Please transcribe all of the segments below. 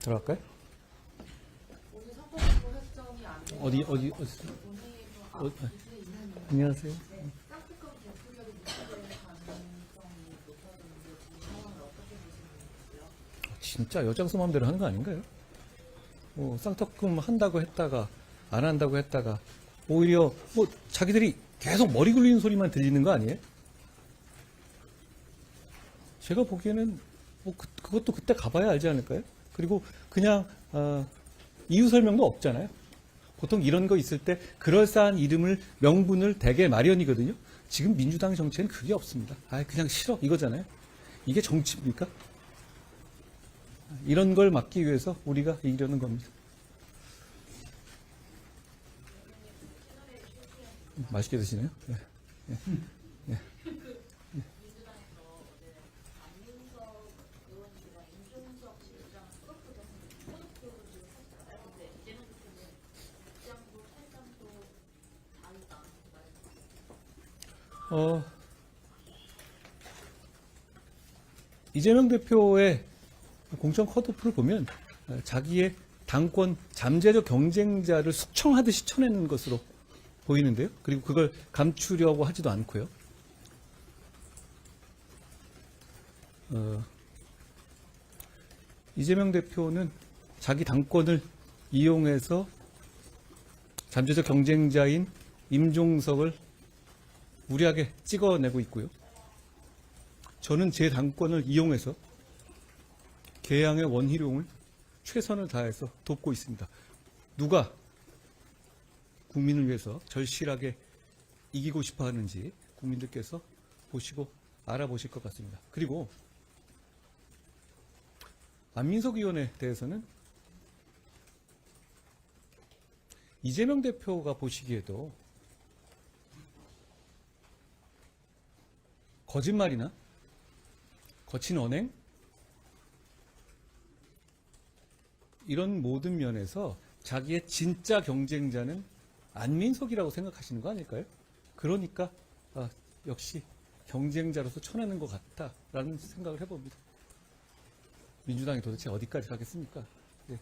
들어갈까요? 오늘 선거제도 획정이 안 되는 어디 안녕하세요. 쌍특검 대표결이 무효될 가능성이 높아졌는데 이 상황을 어떻게 보시는지요? 진짜 여장수 마음대로 하는 거 아닌가요? 쌍특검 한다고 했다가 안 한다고 했다가 오히려 자기들이 계속 머리 굴리는 소리만 들리는 거 아니에요? 제가 보기에는 그것도 그때 가봐야 알지 않을까요? 그리고 그냥 이유 설명도 없잖아요. 보통 이런 거 있을 때 그럴싸한 이름을 명분을 대개 마련이거든요. 지금 민주당 정치에는 그게 없습니다. 그냥 싫어 이거잖아요. 이게 정치입니까? 이런 걸 막기 위해서 우리가 이기려는 겁니다. 맛있게 드시네요. 네. 네. 네. 이재명 대표의 공천 컷오프를 보면 자기의 당권 잠재적 경쟁자를 숙청하듯이 쳐내는 것으로 보이는데요. 그리고 그걸 감추려고 하지도 않고요. 이재명 대표는 자기 당권을 이용해서 잠재적 경쟁자인 임종석을 무리하게 찍어내고 있고요. 저는 제 당권을 이용해서 개항의 원희룡을 최선을 다해서 돕고 있습니다. 누가 국민을 위해서 절실하게 이기고 싶어 하는지 국민들께서 보시고 알아보실 것 같습니다. 그리고 안민석 의원에 대해서는 이재명 대표가 보시기에도 거짓말이나 거친 언행 이런 모든 면에서 자기의 진짜 경쟁자는 안민석이라고 생각하시는 거 아닐까요? 그러니까 역시 경쟁자로서 쳐내는 것 같다라는 생각을 해봅니다. 민주당이 도대체 어디까지 가겠습니까? 네.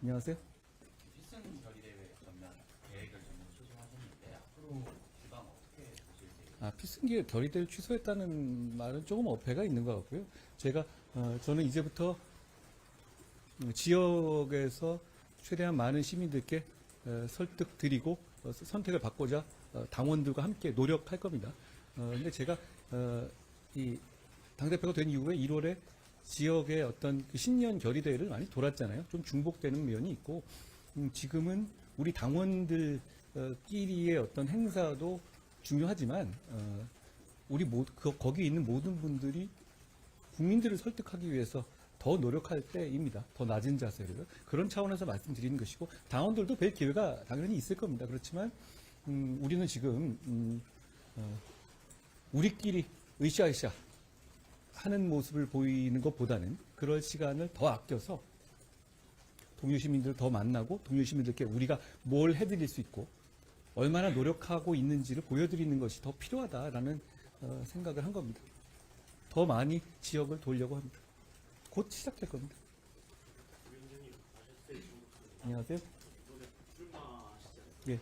안녕하세요. 필승 결의대회 전면 계획을 좀 추진하셨는데 앞으로 주방 어떻게 보실지? 필승 결의대를 취소했다는 말은 조금 어폐가 있는 것 같고요. 저는 이제부터 지역에서 최대한 많은 시민들께 설득드리고 선택을 받고자 당원들과 함께 노력할 겁니다. 근데 제가 이 당대표가 된 이후에 1월에 지역의 어떤 그 신년 결의대회를 많이 돌았잖아요. 좀 중복되는 면이 있고 지금은 우리 당원들끼리의 어떤 행사도 중요하지만 거기 있는 모든 분들이 국민들을 설득하기 위해서 더 노력할 때입니다. 더 낮은 자세로. 그런 차원에서 말씀드리는 것이고 당원들도 뵐 기회가 당연히 있을 겁니다. 그렇지만 우리는 지금 우리끼리 으쌰으쌰 하는 모습을 보이는 것보다는 그럴 시간을 더 아껴서 동료 시민들을 더 만나고 동료 시민들께 우리가 뭘 해드릴 수 있고 얼마나 노력하고 있는지를 보여드리는 것이 더 필요하다라는 생각을 한 겁니다. 더 많이 지역을 돌려고 합니다. 곧 시작될 겁니다. 안녕하세요. 불출마하시잖아요. 예.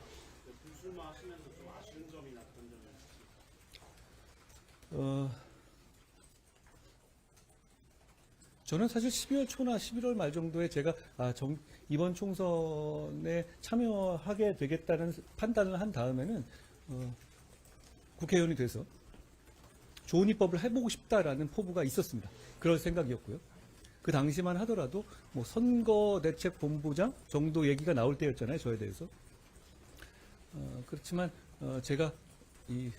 불출마하시면서 좀 아쉬운 점이나 그런 점이 있으실까요? 저는 사실 12월 초나 11월 말 정도에 제가 이번 총선에 참여하게 되겠다는 판단을 한 다음에는 국회의원이 돼서 좋은 입법을 해보고 싶다라는 포부가 있었습니다. 그럴 생각이었고요. 그 당시만 하더라도 선거대책본부장 정도 얘기가 나올 때였잖아요. 저에 대해서. 그렇지만 제가 이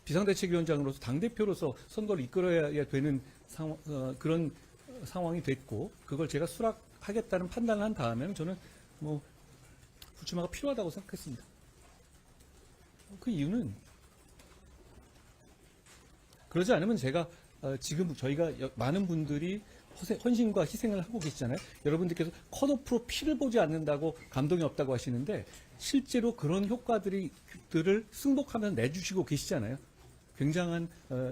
비상대책위원장으로서 당대표로서 선거를 이끌어야 되는 그런 상황이 됐고 그걸 제가 수락하겠다는 판단을 한 다음에는 저는 불출마가 필요하다고 생각했습니다. 그 이유는 그러지 않으면 제가 지금 저희가 많은 분들이 헌신과 희생을 하고 계시잖아요. 여러분들께서 컷오프로 피를 보지 않는다고 감동이 없다고 하시는데 실제로 그런 효과들을 승복하면서 내주시고 계시잖아요. 굉장한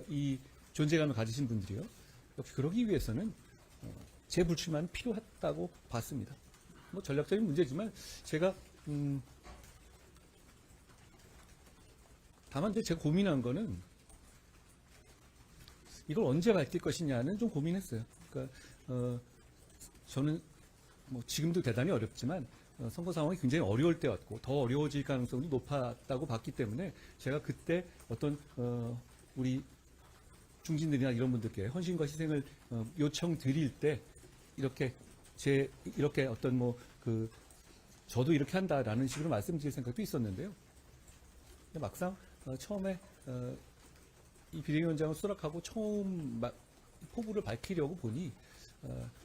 이 존재감을 가지신 분들이요. 역시 그러기 위해서는 재불출마는 필요하다고 봤습니다. 뭐 전략적인 문제지만 제가 다만 이제 제가 고민한 거는 이걸 언제 밝힐 것이냐는 좀 고민했어요. 그러니까 저는 뭐 지금도 대단히 어렵지만 선거 상황이 굉장히 어려울 때였고 더 어려워질 가능성도 높았다고 봤기 때문에 제가 그때 어떤 우리 중진들이나 이런 분들께 헌신과 희생을 요청드릴 때 이렇게 이렇게 어떤 저도 이렇게 한다라는 식으로 말씀드릴 생각도 있었는데요. 근데 막상 처음에 이 비대위원장을 수락하고 처음 포부를 밝히려고 보니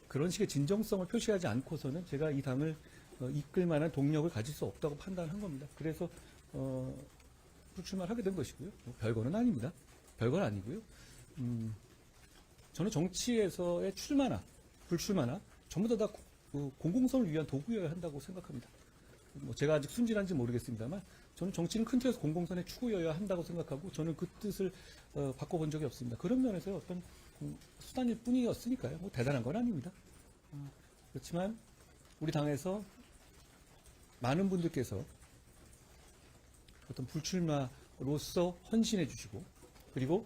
그런 식의 진정성을 표시하지 않고서는 제가 이 당을 이끌 만한 동력을 가질 수 없다고 판단한 겁니다. 그래서 불출마를 하게 된 것이고요. 뭐 별거는 아닙니다. 별건 아니고요. 저는 정치에서의 출마나 불출마나 전부 다 공공성을 위한 도구여야 한다고 생각합니다. 뭐 제가 아직 순진한지 모르겠습니다만 저는 정치는 큰 틀에서 공공선의 추구여야 한다고 생각하고 저는 그 뜻을 바꿔본 적이 없습니다. 그런 면에서 어떤 수단일 뿐이었으니까요. 뭐 대단한 건 아닙니다. 그렇지만 우리 당에서 많은 분들께서 어떤 불출마로서 헌신해 주시고 그리고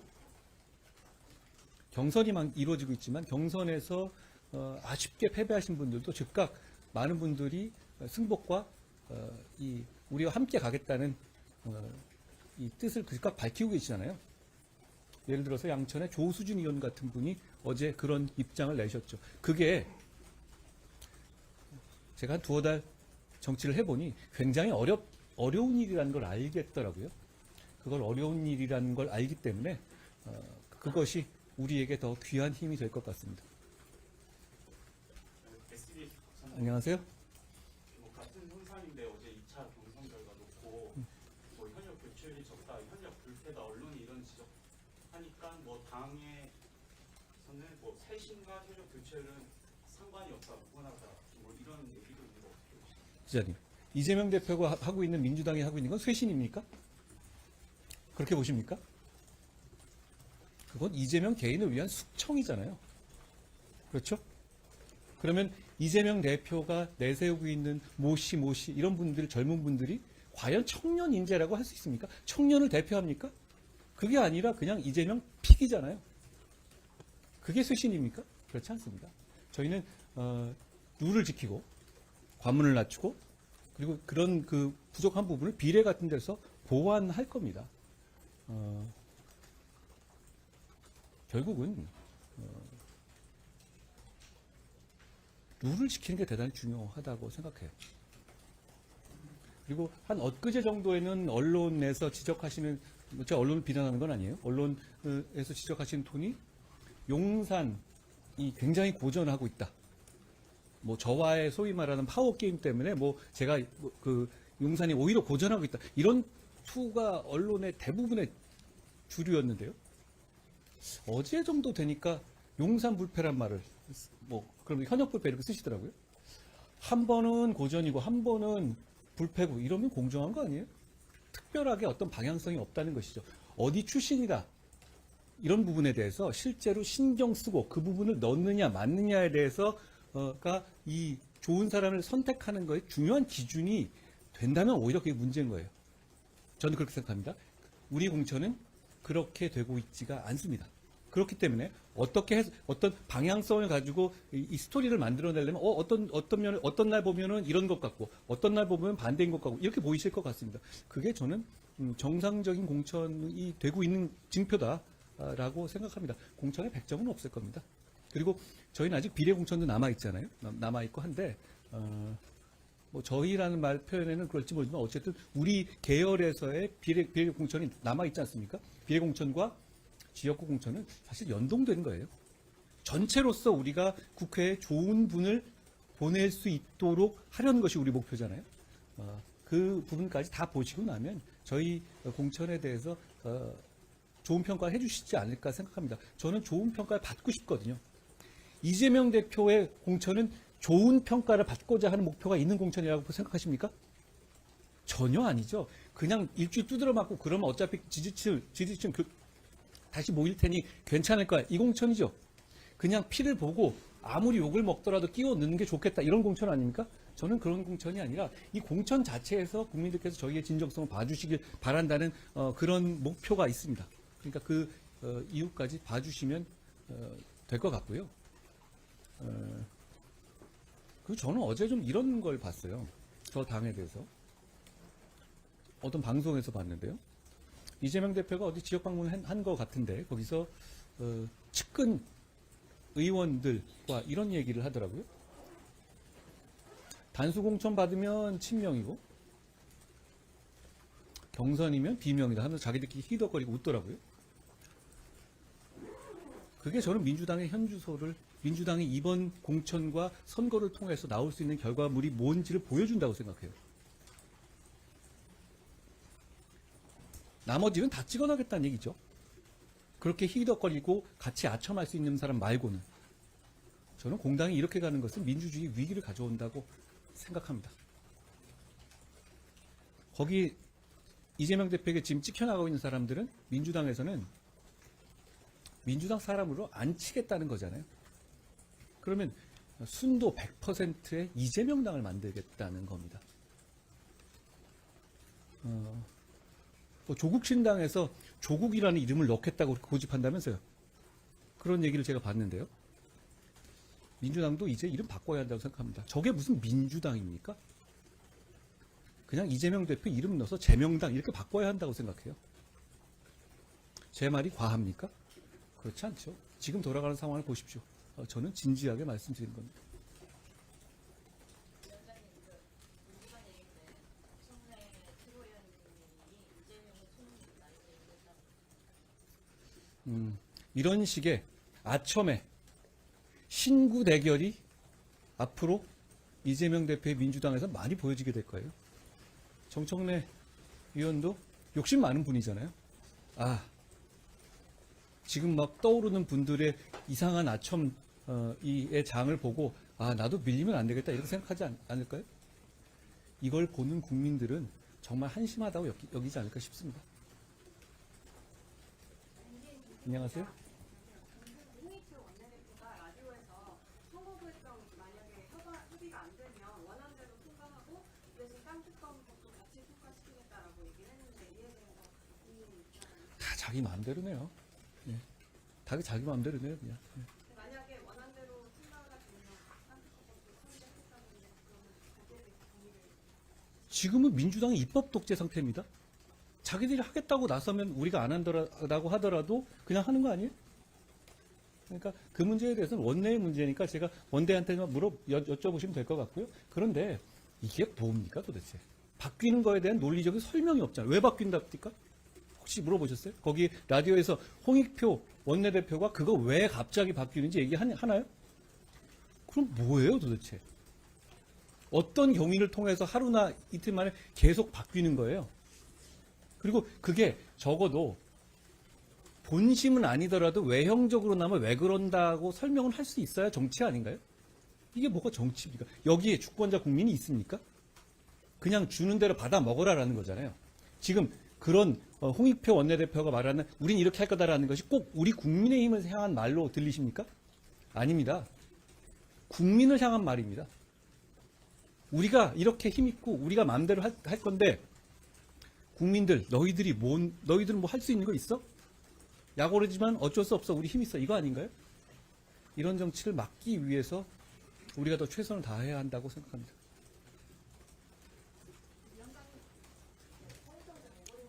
경선이 이루어지고 있지만 경선에서 아쉽게 패배하신 분들도 즉각 많은 분들이 승복과 우리와 함께 가겠다는 이 뜻을 즉각 밝히고 계시잖아요. 예를 들어서 양천의 조수진 의원 같은 분이 어제 그런 입장을 내셨죠. 그게 제가 한 두어 달 정치를 해보니 굉장히 어려운 일이라는 걸 알겠더라고요. 그걸 어려운 일이라는 걸 알기 때문에 그것이 우리에게 더 귀한 힘이 될 것 같습니다. SBS 박사님, 안녕하세요. 뭐 같은 현상인데 어제 2차 경선 결과 놓고 뭐 현역 교체율이 적다, 현역 불패다, 언론이 이런 지적하니까 뭐 당에서는 뭐 쇄신과 현역 교체율은 상관이 없다, 무관하다, 뭐 이런 얘기도 있는데 어떻게 보시나요? 기자님, 이재명 대표가 하고 있는 민주당이 하고 있는 건 쇄신입니까? 그렇게 보십니까? 그건 이재명 개인을 위한 숙청이잖아요. 그렇죠? 그러면 이재명 대표가 내세우고 있는 모씨 이런 분들, 젊은 분들이 과연 청년 인재라고 할 수 있습니까? 청년을 대표합니까? 그게 아니라 그냥 이재명 픽이잖아요. 그게 쇄신입니까? 그렇지 않습니다. 저희는 룰을 지키고 관문을 낮추고 그리고 그런 그 부족한 부분을 비례 같은 데서 보완할 겁니다. 결국은 룰을 지키는 게 대단히 중요하다고 생각해요. 그리고 한 엊그제 정도에는 언론에서 지적하시는, 제가 언론을 비난하는 건 아니에요. 언론에서 지적하시는 톤이 용산이 굉장히 고전하고 있다. 뭐 저와의 소위 말하는 파워 게임 때문에 제가 그 용산이 오히려 고전하고 있다. 이런 투가 언론의 대부분의 주류였는데요. 어제 정도 되니까 용산 불패란 말을 그럼 현역 불패 이렇게 쓰시더라고요. 한 번은 고전이고 한 번은 불패고 이러면 공정한 거 아니에요? 특별하게 어떤 방향성이 없다는 것이죠. 어디 출신이다. 이런 부분에 대해서 실제로 신경 쓰고 그 부분을 넣느냐 맞느냐에 대해서가 이 좋은 사람을 선택하는 거에 중요한 기준이 된다면 오히려 그게 문제인 거예요. 저는 그렇게 생각합니다. 우리 공천은 그렇게 되고 있지가 않습니다. 그렇기 때문에 어떤 방향성을 가지고 이 스토리를 만들어내려면 어떤 날 보면은 이런 것 같고 어떤 날 보면 반대인 것 같고 이렇게 보이실 것 같습니다. 그게 저는 정상적인 공천이 되고 있는 징표다라고 생각합니다. 공천에 100점은 없을 겁니다. 그리고 저희는 아직 비례 공천도 남아 있잖아요. 남아 있고 한데 저희라는 말 표현에는 그럴지 모르지만 어쨌든 우리 계열에서의 비례 공천이 남아 있지 않습니까? 비례 공천과 지역구 공천은 사실 연동되는 거예요. 전체로서 우리가 국회에 좋은 분을 보낼 수 있도록 하려는 것이 우리 목표잖아요. 그 부분까지 다 보시고 나면 저희 공천에 대해서 좋은 평가를 해주시지 않을까 생각합니다. 저는 좋은 평가를 받고 싶거든요. 이재명 대표의 공천은 좋은 평가를 받고자 하는 목표가 있는 공천이라고 생각하십니까? 전혀 아니죠. 그냥 일주일 두드려 맞고 그러면 어차피 지지층 다시 모일 테니 괜찮을 거야. 이 공천이죠. 그냥 피를 보고 아무리 욕을 먹더라도 끼워 넣는 게 좋겠다 이런 공천 아닙니까? 저는 그런 공천이 아니라 이 공천 자체에서 국민들께서 저희의 진정성을 봐주시길 바란다는 그런 목표가 있습니다. 그러니까 그 이유까지 봐주시면 될 것 같고요. 그리고 저는 어제 좀 이런 걸 봤어요. 저 당에 대해서. 어떤 방송에서 봤는데요. 이재명 대표가 어디 지역 방문을 한 것 같은데 거기서 측근 의원들과 이런 얘기를 하더라고요. 단수 공천 받으면 친명이고 경선이면 비명이다 하면서 자기들끼리 희덕거리고 웃더라고요. 그게 저는 민주당의 현주소를 민주당이 이번 공천과 선거를 통해서 나올 수 있는 결과물이 뭔지를 보여준다고 생각해요. 나머지는 다 찍어나겠다는 얘기죠. 그렇게 희덕거리고 같이 아첨할 수 있는 사람 말고는. 저는 공당이 이렇게 가는 것은 민주주의 위기를 가져온다고 생각합니다. 거기 이재명 대표에게 지금 찍혀나가고 있는 사람들은 민주당에서는 민주당 사람으로 안 치겠다는 거잖아요. 그러면 순도 100%의 이재명당을 만들겠다는 겁니다. 조국신당에서 조국이라는 이름을 넣겠다고 그렇게 고집한다면서요. 그런 얘기를 제가 봤는데요. 민주당도 이제 이름 바꿔야 한다고 생각합니다. 저게 무슨 민주당입니까? 그냥 이재명 대표 이름 넣어서 재명당 이렇게 바꿔야 한다고 생각해요. 제 말이 과합니까? 그렇지 않죠. 지금 돌아가는 상황을 보십시오. 저는 진지하게 말씀드리는 겁니다. 이런 식의 아첨의 신구 대결이 앞으로 이재명 대표의 민주당에서 많이 보여지게 될 거예요. 정청래 의원도 욕심 많은 분이잖아요. 지금 막 떠오르는 분들의 이상한 아첨의 장을 보고 나도 밀리면 안 되겠다 이렇게 생각하지 않을까요? 이걸 보는 국민들은 정말 한심하다고 여기지 않을까 싶습니다. 안녕하세요. 홍익표 원내대표가 라디오에서 선거구획정 만약에 협의가 안 되면 원안대로 통과하고 대신 깡특검도 같이 통과시키겠다라고 얘기를 했는데 이에 대해서 국민 입장은 다 자기 마음대로네요. 예. 다 자기 마음대로네요, 그냥. 예. 만약에 원안대로 통과가 되면 깡특검도 통과했다는데 그러면 거기에 대해서 동의를 지금은 민주당이 입법 독재 상태입니다. 자기들이 하겠다고 나서면 우리가 안 한다고 하더라도 그냥 하는 거 아니에요? 그러니까 그 문제에 대해서는 원내의 문제니까 제가 원대한테는 여쭤보시면 될 것 같고요. 그런데 이게 뭡니까 도대체? 바뀌는 거에 대한 논리적인 설명이 없잖아요. 왜 바뀐답니까? 혹시 물어보셨어요? 거기 라디오에서 홍익표 원내대표가 그거 왜 갑자기 바뀌는지 얘기하나요? 그럼 뭐예요 도대체? 어떤 경위를 통해서 하루나 이틀 만에 계속 바뀌는 거예요? 그리고 그게 적어도 본심은 아니더라도 외형적으로나마 왜 그런다고 설명을 할 수 있어야 정치 아닌가요? 이게 뭐가 정치입니까? 여기에 주권자 국민이 있습니까? 그냥 주는 대로 받아 먹으라라는 거잖아요. 지금 그런 홍익표 원내대표가 말하는 우린 이렇게 할 거다라는 것이 꼭 우리 국민의힘을 향한 말로 들리십니까? 아닙니다. 국민을 향한 말입니다. 우리가 이렇게 힘있고 우리가 마음대로 할 건데 국민들 너희들은 뭐 할 수 있는 거 있어? 약오르지만 어쩔 수 없어. 우리 힘 있어. 이거 아닌가요? 이런 정치를 막기 위해서 우리가 더 최선을 다해야 한다고 생각합니다.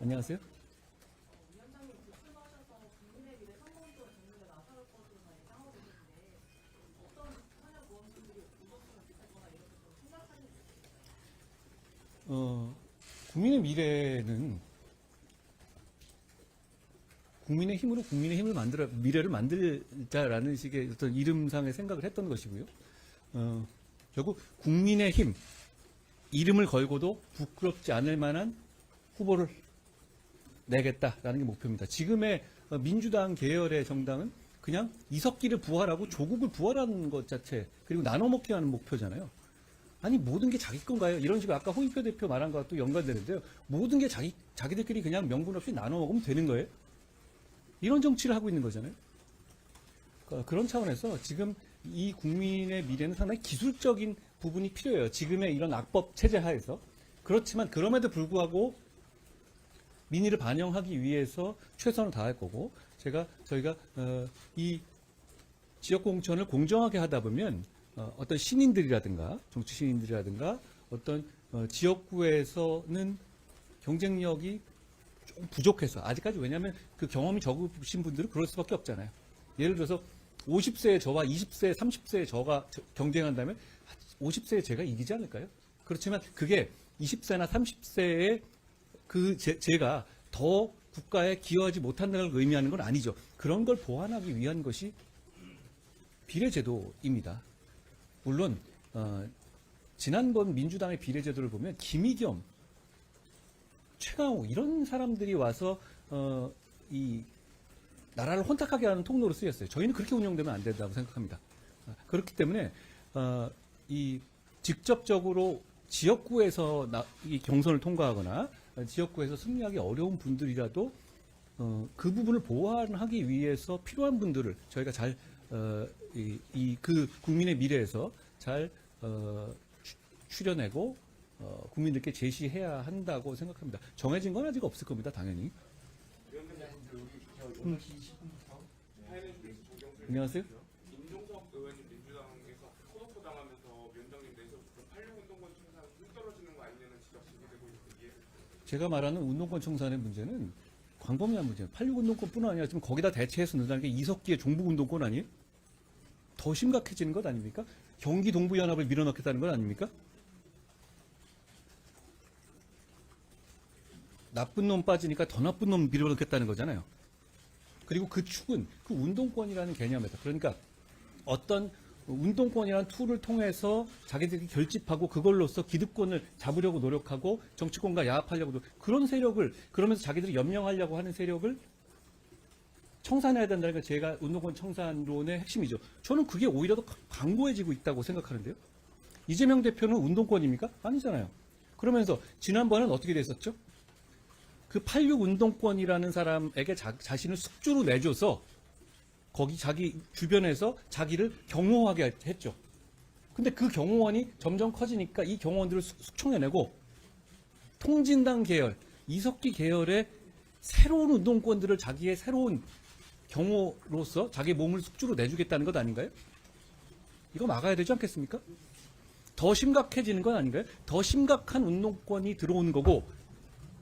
안녕하세요. 위원장님 불출마하셔서 국민의 미래 선거운동 듣는데 나설 것으로 예상하고 계신데 어떤 현역 의원분들이 오셨으면 좋겠거나 이렇게 좀 생각하시는 국민의 미래는 국민의 힘으로 국민의 힘을 미래를 만들자라는 식의 어떤 이름상의 생각을 했던 것이고요. 결국 국민의 힘, 이름을 걸고도 부끄럽지 않을 만한 후보를 내겠다라는 게 목표입니다. 지금의 민주당 계열의 정당은 그냥 이석기를 부활하고 조국을 부활하는 것 자체, 그리고 나눠먹기 하는 목표잖아요. 아니 모든 게 자기 건가요? 이런 식으로 아까 홍익표 대표 말한 것과 또 연관되는데요. 모든 게 자기들끼리 그냥 명분 없이 나눠 먹으면 되는 거예요? 이런 정치를 하고 있는 거잖아요. 그런 차원에서 지금 이 국민의 미래는 상당히 기술적인 부분이 필요해요. 지금의 이런 악법 체제 하에서. 그렇지만 그럼에도 불구하고 민의를 반영하기 위해서 최선을 다할 거고, 저희가 이 지역 공천을 공정하게 하다 보면 어떤 신인들이라든가 정치 신인들이라든가 어떤 지역구에서는 경쟁력이 좀 부족해서 아직까지, 왜냐하면 그 경험이 적으신 분들은 그럴 수밖에 없잖아요. 예를 들어서 50세의 저와 20세, 30세의 저가 경쟁한다면 50세의 제가 이기지 않을까요? 그렇지만 그게 20세나 30세의 제가 더 국가에 기여하지 못한다는 걸 의미하는 건 아니죠. 그런 걸 보완하기 위한 것이 비례제도입니다. 물론 지난번 민주당의 비례제도를 보면 김의겸, 최강욱 이런 사람들이 와서 이 나라를 혼탁하게 하는 통로로 쓰였어요. 저희는 그렇게 운영되면 안 된다고 생각합니다. 그렇기 때문에 이 직접적으로 지역구에서 이 경선을 통과하거나 지역구에서 승리하기 어려운 분들이라도 그 부분을 보완하기 위해서 필요한 분들을 저희가 잘 그 국민의 미래에서 잘 추려내고 국민들께 제시해야 한다고 생각합니다. 정해진 건 아직 없을 겁니다, 당연히. 안녕하세요. 임종석 의원님 민주당에서 코너코 당하면서 위원장님 내세우셨던 86운동권 청산 흙 떨어지는 거 아니냐는 지적 제기되고 있는데 이해를 제가 말하는 운동권 청산의 문제는 광범위한 문제예요. 86운동권뿐 아니라 지금 거기다 대체해서 넣는다는 게 이석기의 종북운동권 아니에요? 더 심각해지는 것 아닙니까? 경기 동부연합을 밀어넣겠다는 건 아닙니까? 나쁜 놈 빠지니까 더 나쁜 놈 밀어넣겠다는 거잖아요. 그리고 그 축은 그 운동권이라는 개념에서, 그러니까 어떤 운동권이라는 툴을 통해서 자기들이 결집하고 그걸로써 기득권을 잡으려고 노력하고 정치권과 야합하려고 그런 세력을, 그러면서 자기들이 연명하려고 하는 세력을 청산해야 된다는 게 제가 운동권 청산론의 핵심이죠. 저는 그게 오히려 더 강고해지고 있다고 생각하는데요. 이재명 대표는 운동권입니까? 아니잖아요. 그러면서 지난번엔 어떻게 됐었죠? 그 86 운동권이라는 사람에게 자신을 숙주로 내줘서 거기 자기 주변에서 자기를 경호하게 했죠. 근데 그 경호원이 점점 커지니까 이 경호원들을 숙청해내고 통진당 계열, 이석기 계열의 새로운 운동권들을 자기의 새로운 경호로서 자기 몸을 숙주로 내주겠다는 것 아닌가요? 이거 막아야 되지 않겠습니까? 더 심각해지는 건 아닌가요? 더 심각한 운동권이 들어오는 거고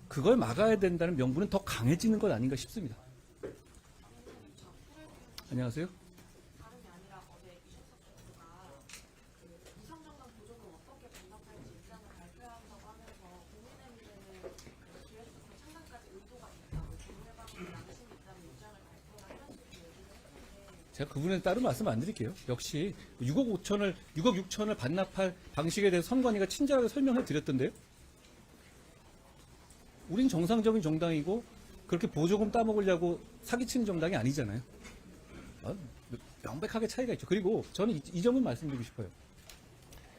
그걸 막아야 된다는 명분은 더 강해지는 것 아닌가 싶습니다. 안녕하세요. 다름이 아니라 어제 이준석 대표가 그 비상정당 보조금 어떻게 반납할지 입장을 발표한다고 하면서 국민의 미래는 기획부터 창당까지 의도가 있다고 정례방의 양심 있다는 입장을 발표하는 이런 식으로 얘기를 했는데 제가 그 부분에 따로 말씀 안 드릴게요. 역시 6억 6천을 반납할 방식에 대해서 선관위가 친절하게 설명해 드렸던데요. 우린 정상적인 정당이고 그렇게 보조금 따먹으려고 사기치는 정당이 아니잖아요. 명백하게 차이가 있죠. 그리고 저는 이 점은 말씀드리고 싶어요.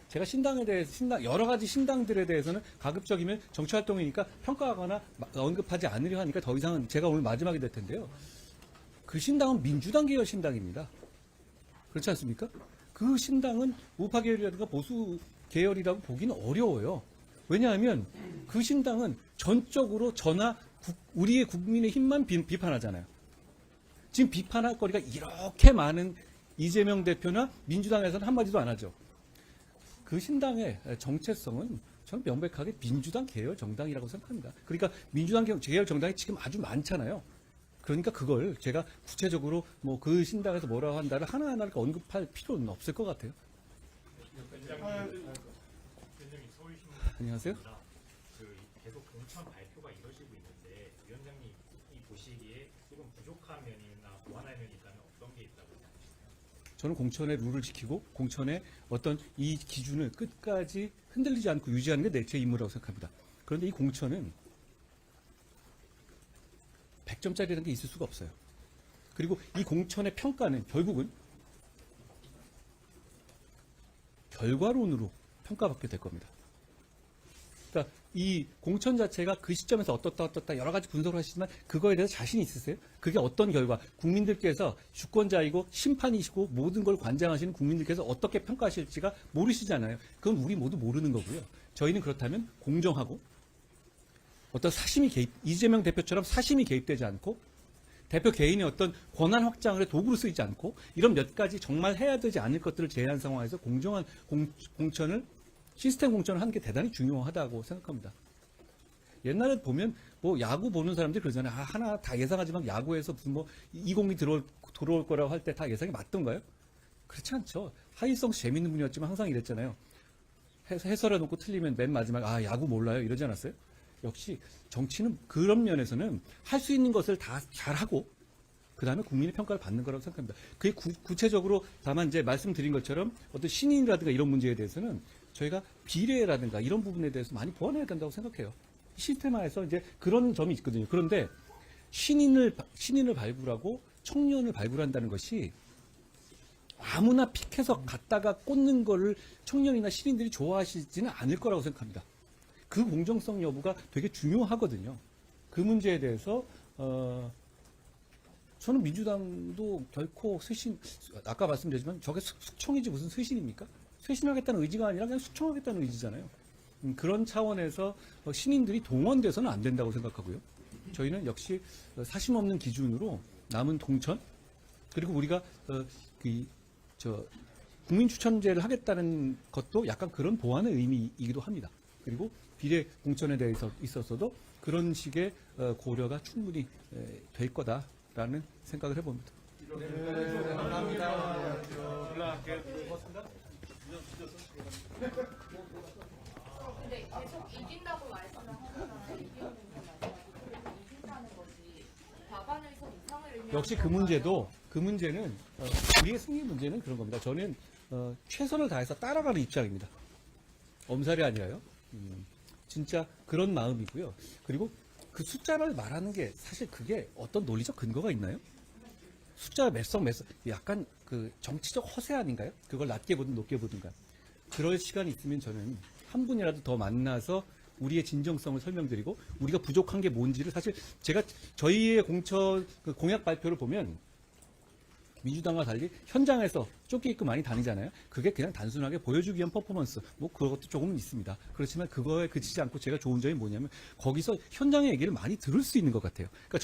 제가 신당에 대해서 여러 가지 신당들에 대해서는 가급적이면 정치활동이니까 평가하거나 언급하지 않으려 하니까 더 이상은 제가 오늘 마지막이 될 텐데요. 그 신당은 민주당 계열 신당입니다. 그렇지 않습니까? 그 신당은 우파 계열이라든가 보수 계열이라고 보기는 어려워요. 왜냐하면 그 신당은 전적으로 우리의 국민의 힘만 비판하잖아요. 지금 비판할 거리가 이렇게 많은 이재명 대표나 민주당에서는 한마디도 안 하죠. 그 신당의 정체성은 저는 명백하게 민주당 계열 정당이라고 생각합니다. 그러니까 민주당 계열 정당이 지금 아주 많잖아요. 그러니까 그걸 제가 구체적으로 뭐 그 신당에서 뭐라고 한다를 하나하나 언급할 필요는 없을 것 같아요. 안녕하세요. 계속 공천 발표가 이루어지고 있는데 위원장님이 보시기에 조금 부족한 면이나 보완할 면이 있다면 어떤 게 있다고 생각하시나요? 저는 공천의 룰을 지키고 공천의 어떤 이 기준을 끝까지 흔들리지 않고 유지하는 게 제 임무라고 생각합니다. 그런데 이 공천은 100점짜리라는 게 있을 수가 없어요. 그리고 이 공천의 평가는 결국은 결과론으로 평가받게 될 겁니다. 그러니까 이 공천 자체가 그 시점에서 어떻다 여러 가지 분석을 하시지만 그거에 대해서 자신 있으세요? 그게 어떤 결과, 국민들께서 주권자이고 심판이시고 모든 걸 관장하시는 국민들께서 어떻게 평가하실지가 모르시잖아요. 그건 우리 모두 모르는 거고요. 저희는 그렇다면 공정하고 어떤 사심이 개입, 이재명 대표처럼 사심이 개입되지 않고 대표 개인의 어떤 권한 확장을 도구로 쓰이지 않고 이런 몇 가지 정말 해야 되지 않을 것들을 제외한 상황에서 공정한 공천을 시스템 공천을 하는 게 대단히 중요하다고 생각합니다. 옛날에 보면 뭐 야구 보는 사람들이 그러잖아요. 아, 하나 다 예상하지만 야구에서 무슨 뭐 이 공이 들어올 거라고 할 때 다 예상이 맞던가요? 그렇지 않죠. 하이성 재밌는 분이었지만 항상 이랬잖아요. 해설해 놓고 틀리면 맨 마지막에 아 야구 몰라요 이러지 않았어요? 역시 정치는 그런 면에서는 할 수 있는 것을 다 잘하고 그 다음에 국민의 평가를 받는 거라고 생각합니다. 그게 구체적으로 다만 이제 말씀드린 것처럼 어떤 신인이라든가 이런 문제에 대해서는 저희가 비례라든가 이런 부분에 대해서 많이 보완해야 된다고 생각해요. 시스템화에서 이제 그런 점이 있거든요. 그런데 신인을 발굴하고 청년을 발굴한다는 것이 아무나 픽해서 갖다가 꽂는 거를 청년이나 신인들이 좋아하시지는 않을 거라고 생각합니다. 그 공정성 여부가 되게 중요하거든요. 그 문제에 대해서 저는 민주당도 결코 아까 말씀드렸지만 저게 숙청이지 무슨 쇄신입니까? 쇄신하겠다는 의지가 아니라 그냥 숙청하겠다는 의지잖아요. 그런 차원에서 신인들이 동원돼서는 안 된다고 생각하고요. 저희는 역시 사심 없는 기준으로 남은 공천 그리고 우리가 국민 추천제를 하겠다는 것도 약간 그런 보완의 의미이기도 합니다. 그리고 비례 공천에 대해서 있어서도 그런 식의 고려가 충분히 될 거다라는 생각을 해봅니다. 근데 계속 이긴다고 말씀을 하잖아요. 이기는 이긴다는 것이 과반에서 이상을 의미하는 역시 그 문제는 우리의 승리 문제는 그런 겁니다. 저는 최선을 다해서 따라가는 입장입니다. 엄살이 아니라요. 진짜 그런 마음이고요. 그리고 그 숫자를 말하는 게 사실 그게 어떤 논리적 근거가 있나요? 숫자 몇 석 약간 그 정치적 허세 아닌가요? 그걸 낮게 보든 높게 보든가. 그럴 시간이 있으면 저는 한 분이라도 더 만나서 우리의 진정성을 설명드리고 우리가 부족한 게 뭔지를 사실 제가 저희의 공천 공약 발표를 보면 민주당과 달리 현장에서 쫓기게끔 많이 다니잖아요. 그게 그냥 단순하게 보여주기 위한 퍼포먼스, 뭐 그것도 조금은 있습니다. 그렇지만 그거에 그치지 않고 제가 좋은 점이 뭐냐면 거기서 현장의 얘기를 많이 들을 수 있는 것 같아요. 그러니까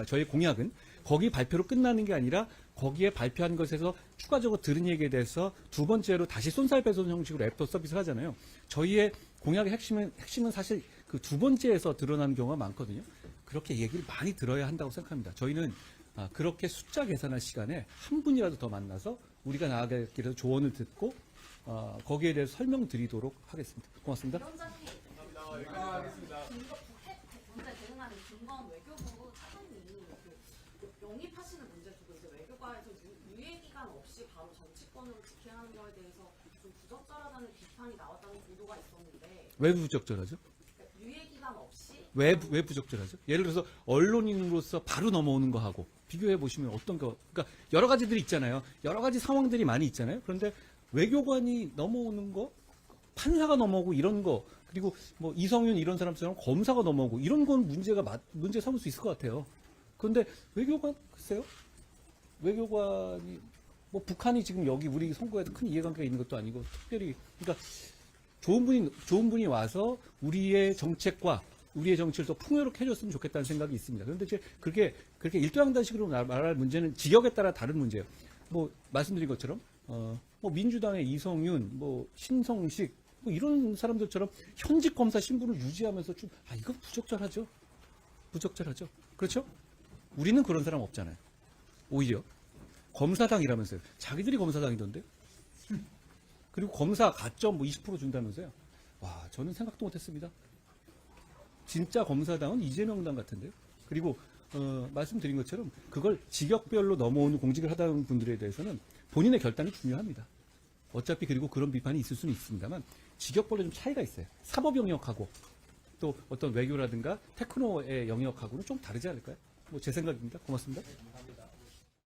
저의 공약은 거기 발표로 끝나는 게 아니라 거기에 발표한 것에서 추가적으로 들은 얘기에 대해서 두 번째로 다시 쏜살배송 형식으로 애프터 서비스를 하잖아요. 저희의 공약의 핵심은 사실 그 두 번째에서 드러나는 경우가 많거든요. 그렇게 얘기를 많이 들어야 한다고 생각합니다. 저희는 그렇게 숫자 계산할 시간에 한 분이라도 더 만나서 우리가 나아가기 위해서 조언을 듣고 거기에 대해서 설명드리도록 하겠습니다. 고맙습니다. 위원장님, 문제 대응하는 김건 외교부 차관이 영입하시는 문제 두고 이제 외교관에서 유예 기간 없이 바로 정치권으로 직행하는 거에 대해서 좀 부적절하다는 비판이 나왔다는 보도가 있었는데 왜 부적절하죠? 유예 기간 없이 왜 부적절하죠? 예를 들어서 언론인으로서 바로 넘어오는 거 하고 비교해 보시면 어떤 거, 그러니까 여러 가지들이 있잖아요. 여러 가지 상황들이 많이 있잖아요. 그런데 외교관이 넘어오는 거, 판사가 넘어오고 이런 거, 그리고 뭐 이성윤 이런 사람처럼 검사가 넘어오고 이런 건 문제 삼을 수 있을 것 같아요. 그런데 외교관 글쎄요. 외교관이 뭐 북한이 지금 여기 우리 선거에도 큰 이해관계가 있는 것도 아니고 특별히 그러니까 좋은 분이 와서 우리의 정책과 우리의 정치를 더 풍요롭게 해줬으면 좋겠다는 생각이 있습니다. 그런데 이제 그렇게 일도양단식으로 말할 문제는 지역에 따라 다른 문제예요. 뭐 말씀드린 것처럼 뭐 민주당의 이성윤, 뭐 신성식 뭐 이런 사람들처럼 현직 검사 신분을 유지하면서 좀 이거 부적절하죠. 그렇죠? 우리는 그런 사람 없잖아요. 오히려 검사당이라면서요. 자기들이 검사당이던데. 그리고 검사 가점 뭐 20% 준다면서요. 와, 저는 생각도 못했습니다. 진짜 검사당은 이재명당 같은데요. 그리고 말씀드린 것처럼 그걸 직역별로 넘어오는 공직을 하다는 분들에 대해서는 본인의 결단이 중요합니다. 어차피 그리고 그런 비판이 있을 수는 있습니다만 직역별로 좀 차이가 있어요. 사법 영역하고 또 어떤 외교라든가 테크노의 영역하고는 좀 다르지 않을까요? 뭐 제 생각입니다. 고맙습니다.